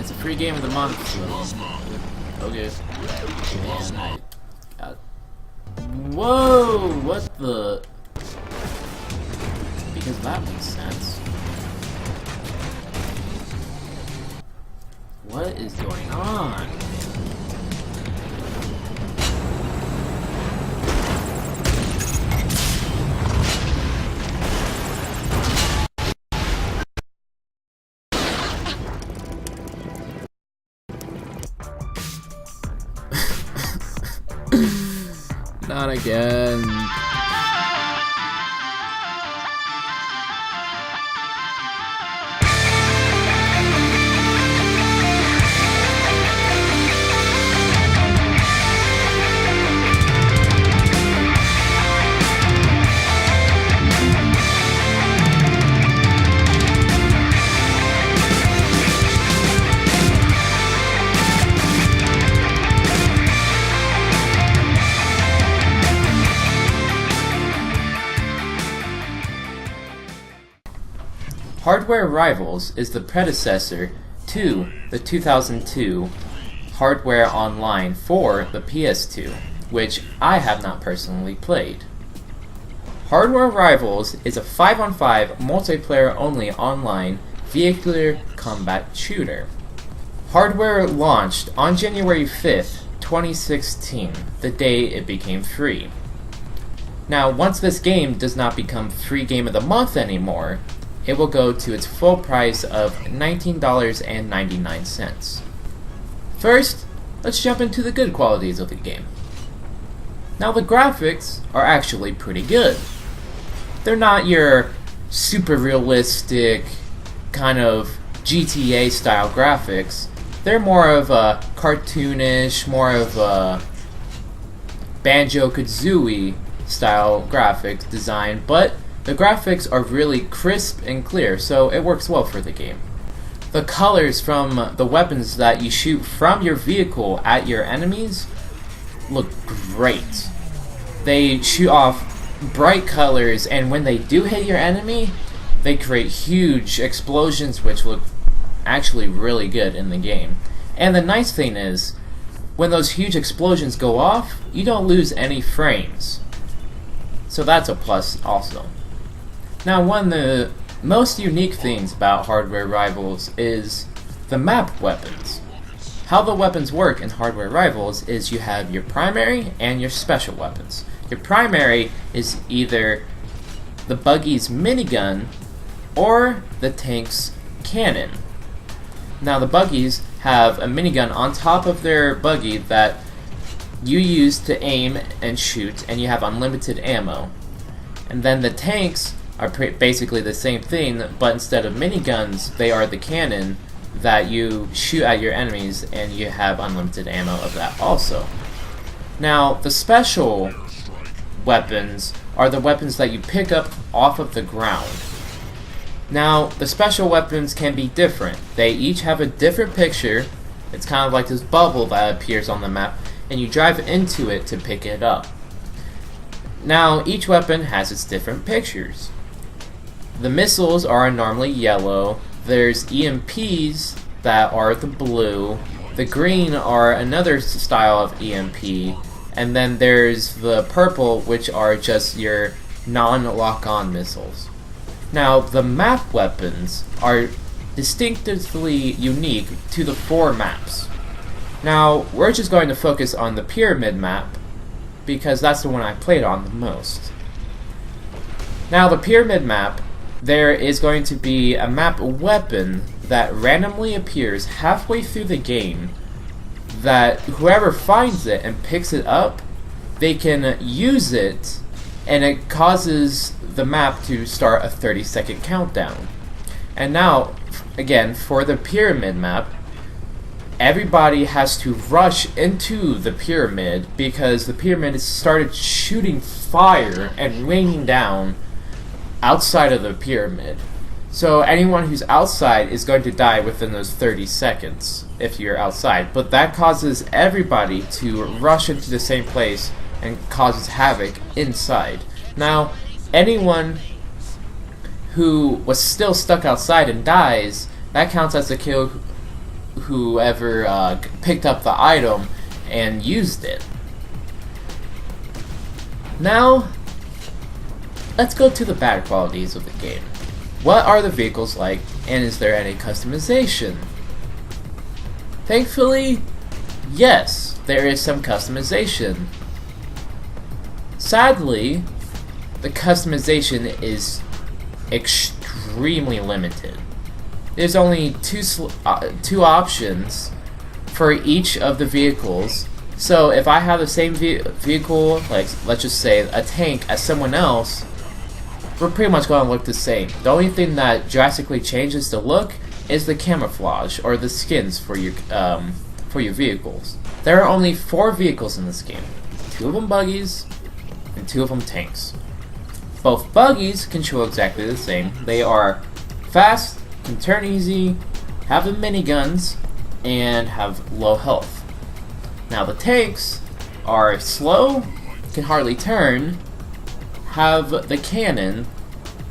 it's a free game of the month, so okay. And I got... Whoa! What the... Because that makes sense. What is going on? Not again. Hardware Rivals is the predecessor to the 2002 Hardware Online for the PS2, which I have not personally played. Hardware Rivals is a 5-on-5 multiplayer-only online vehicular combat shooter. Hardware launched on January 5th, 2016, the day it became free. Now, once this game does not become free game of the month anymore, it will go to its full price of $19.99. First, let's jump into the good qualities of the game. Now, the graphics are actually pretty good. They're not your super realistic kind of GTA style graphics. They're more of a cartoonish, more of a Banjo-Kazooie style graphics design, but the graphics are really crisp and clear, so it works well for the game. The colors from the weapons that you shoot from your vehicle at your enemies look great. They shoot off bright colors, and when they do hit your enemy, they create huge explosions which look actually really good in the game. And the nice thing is, when those huge explosions go off, you don't lose any frames. So that's a plus also. Now, one of the most unique things about Hardware Rivals is the map weapons. How the weapons work in Hardware Rivals is you have your primary and your special weapons. Your primary is either the buggy's minigun or the tank's cannon. Now, the buggies have a minigun on top of their buggy that you use to aim and shoot, and you have unlimited ammo. And then the tanks are basically the same thing, but instead of miniguns, they are the cannon that you shoot at your enemies, and you have unlimited ammo of that also. Now, the special weapons are the weapons that you pick up off of the ground. Now, the special weapons can be different. They each have a different picture. It's kind of like this bubble that appears on the map, and you drive into it to pick it up. Now, each weapon has its different pictures. The missiles are normally yellow, there's EMPs that are the blue, the green are another style of EMP, and then there's the purple, which are just your non-lock-on missiles. Now, the map weapons are distinctively unique to the 4 maps. Now, we're just going to focus on the pyramid map, because that's the one I played on the most. Now, the pyramid map, there is going to be a map weapon that randomly appears halfway through the game that whoever finds it and picks it up, they can use it, and it causes the map to start a 30-second countdown. And now, again, for the pyramid map, everybody has to rush into the pyramid because the pyramid has started shooting fire and raining down outside of the pyramid. So anyone who's outside is going to die within those 30 seconds if you're outside. But that causes everybody to rush into the same place and causes havoc inside. Now, anyone who was still stuck outside and dies, that counts as a kill whoever picked up the item and used it. Now, let's go to the bad qualities of the game. What are the vehicles like, and is there any customization? Thankfully, yes, there is some customization. Sadly, the customization is extremely limited. There's only two options for each of the vehicles. So if I have the same vehicle, like let's just say a tank, as someone else, we're pretty much going to look the same. The only thing that drastically changes the look is the camouflage or the skins for your vehicles. There are only 4 vehicles in this game. 2 of them buggies and 2 of them tanks. Both buggies control exactly the same. They are fast, can turn easy, have the miniguns, and have low health. Now the tanks are slow, can hardly turn, have the cannon,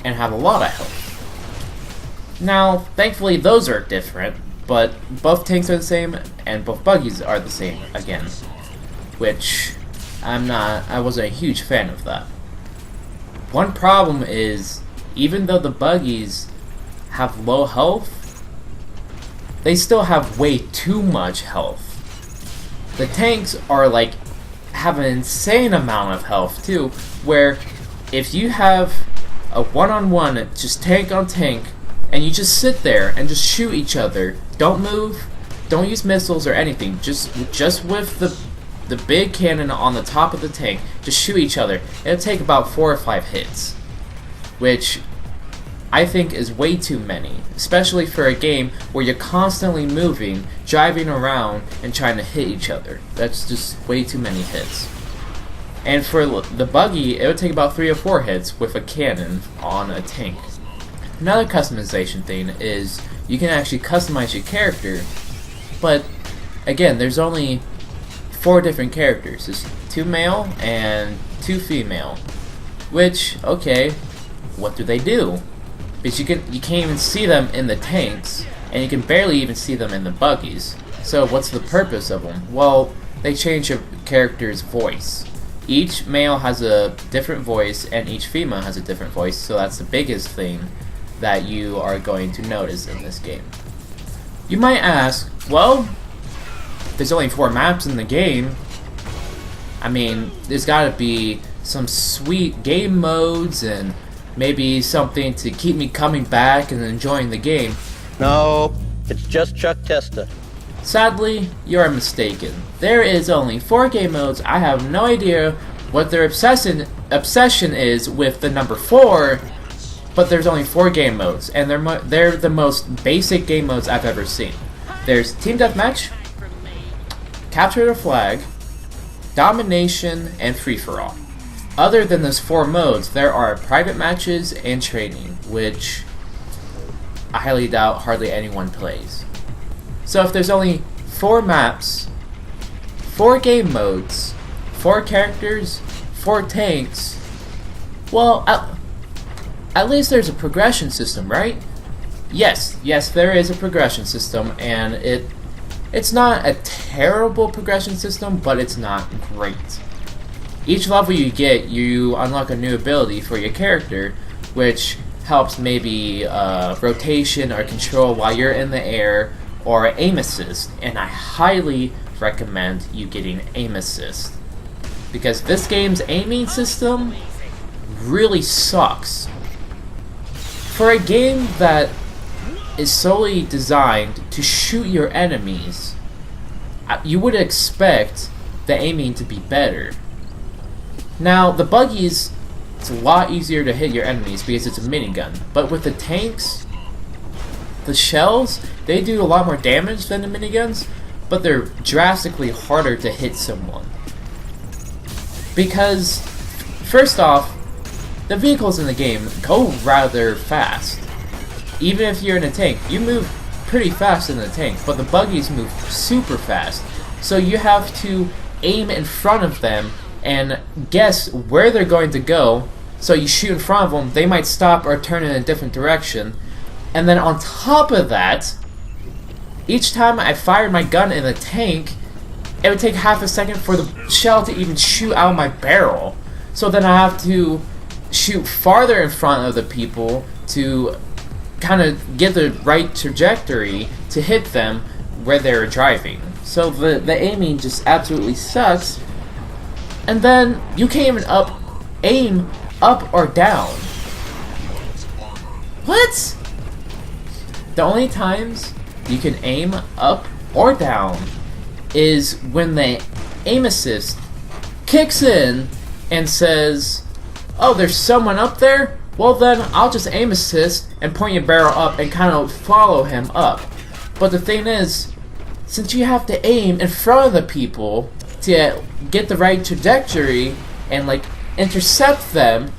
and have a lot of health. Now, thankfully those are different, but both tanks are the same, and both buggies are the same again. Which, I wasn't a huge fan of that. One problem is, even though the buggies have low health, they still have way too much health. The tanks are like, have an insane amount of health too, where if you have a one-on-one, just tank on tank, and you just sit there and just shoot each other, don't move, don't use missiles or anything, just with the big cannon on the top of the tank, just shoot each other, it'll take about 4 or 5 hits, which I think is way too many, especially for a game where you're constantly moving, driving around, and trying to hit each other. That's just way too many hits. And for the buggy, it would take about 3 or 4 hits with a cannon on a tank. Another customization thing is you can actually customize your character, but again, there's only 4 different characters. There's 2 male and 2 female, which, okay, what do they do? Because you can't even see them in the tanks, and you can barely even see them in the buggies. So what's the purpose of them? Well, they change your character's voice. Each male has a different voice, and each female has a different voice, so that's the biggest thing that you are going to notice in this game. You might ask, well, there's only 4 maps in the game. I mean, there's gotta be some sweet game modes and maybe something to keep me coming back and enjoying the game. No, it's just Chuck Testa. Sadly, you are mistaken. There is only 4 game modes. I have no idea what their obsession is with the number 4, but there's only 4 game modes, and they're the most basic game modes I've ever seen. There's Team Deathmatch, Capture the Flag, Domination, and Free-for-all. Other than those 4 modes, there are private matches and training, which I highly doubt hardly anyone plays. So if there's only 4 maps, 4 game modes, 4 characters, 4 tanks, well, at least there's a progression system, right? Yes, there is a progression system, and it's not a terrible progression system, but it's not great. Each level you get, you unlock a new ability for your character, which helps maybe rotation or control while you're in the air, or aim assist, and I highly recommend you getting aim assist, because this game's aiming system really sucks. For a game that is solely designed to shoot your enemies, you would expect the aiming to be better. Now, the buggies, it's a lot easier to hit your enemies because it's a minigun, but with the tanks, the shells, they do a lot more damage than the miniguns, but they're drastically harder to hit someone. Because, first off, the vehicles in the game go rather fast. Even if you're in a tank, you move pretty fast in the tank, but the buggies move super fast. So you have to aim in front of them and guess where they're going to go. So you shoot in front of them, they might stop or turn in a different direction. And then on top of that, Each time I fired my gun in the tank, it would take half a second for the shell to even shoot out of my barrel. So then I have to shoot farther in front of the people to kind of get the right trajectory to hit them where they're driving. So the aiming just absolutely sucks. And then you can't even aim up or down. What? The only times you can aim up or down is when the aim assist kicks in and says, oh, there's someone up there? Well then, I'll just aim assist and point your barrel up and kind of follow him up. But the thing is, since you have to aim in front of the people to get the right trajectory and like intercept them,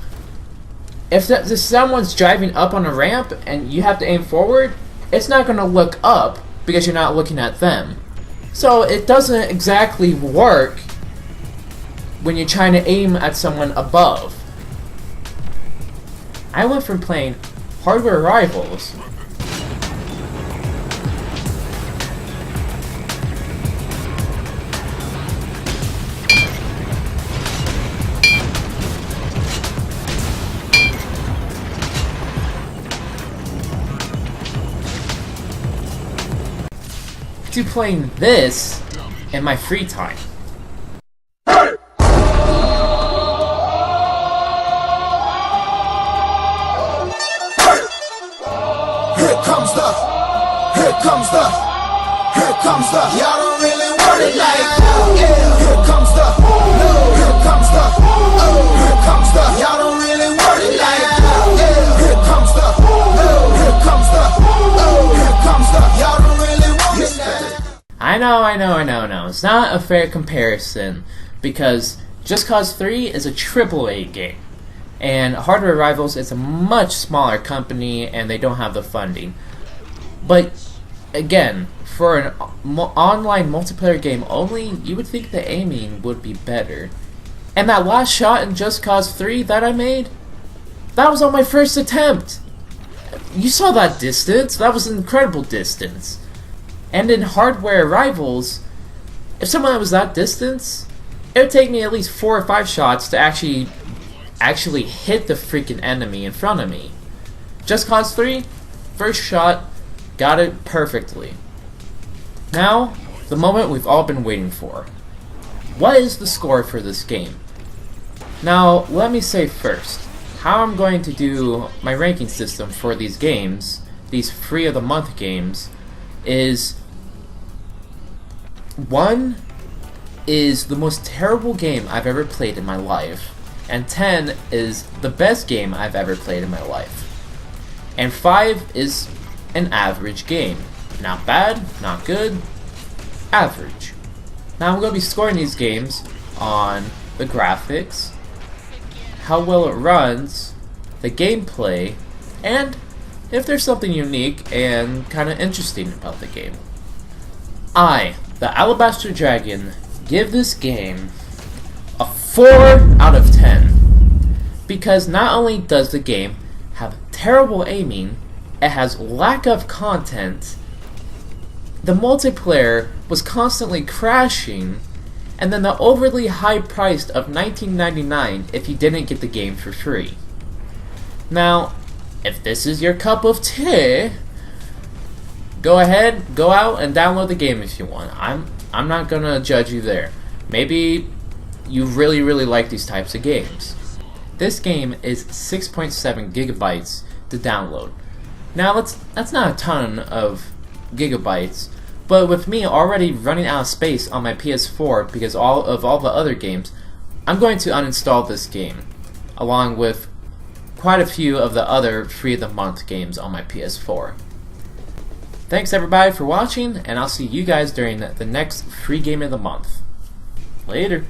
if someone's driving up on a ramp and you have to aim forward, it's not going to look up because you're not looking at them. So it doesn't exactly work when you're trying to aim at someone above. I went from playing Hardware Rivals to playing this in my free time. Here comes the, y'all don't really want it like that. Yeah. Here comes the, no. Here comes the, oh. Here comes the, y'all don't really want it like that. Yeah. Here comes the, no. Here comes the, oh. Here comes the, y'all don't really want it like that. I know. It's not a fair comparison because Just Cause 3 is a AAA game, and Hardware Rivals is a much smaller company and they don't have the funding. But again, for an online multiplayer game only, you would think the aiming would be better. And that last shot in Just Cause 3 that I made, that was on my first attempt. You saw that distance? That was an incredible distance. And in Hardware Rivals, if someone was that distance, it would take me at least 4 or 5 shots to actually hit the freaking enemy in front of me. Just Cause 3, first shot, got it perfectly. Now, the moment we've all been waiting for. What is the score for this game? Now, let me say first, how I'm going to do my ranking system for these games, these free of the month games, is 1 is the most terrible game I've ever played in my life, and 10 is the best game I've ever played in my life, and 5 is an average game. Not bad, not good, average. Now I'm going to be scoring these games on the graphics, how well it runs, the gameplay, and if there's something unique and kind of interesting about the game. I, the Alabaster Dragon, give this game a 4 out of 10. Because not only does the game have terrible aiming, it has lack of content, the multiplayer was constantly crashing, and then the overly high price of $19.99 if you didn't get the game for free. Now, if this is your cup of tea, go ahead, go out and download the game if you want. I'm not gonna judge you there. Maybe you really like these types of games. This game is 6.7 gigabytes to download. Now that's not a ton of gigabytes, but with me already running out of space on my PS4 because all the other games, I'm going to uninstall this game, along with quite a few of the other free of the month games on my PS4. Thanks everybody for watching, and I'll see you guys during the next free game of the month. Later.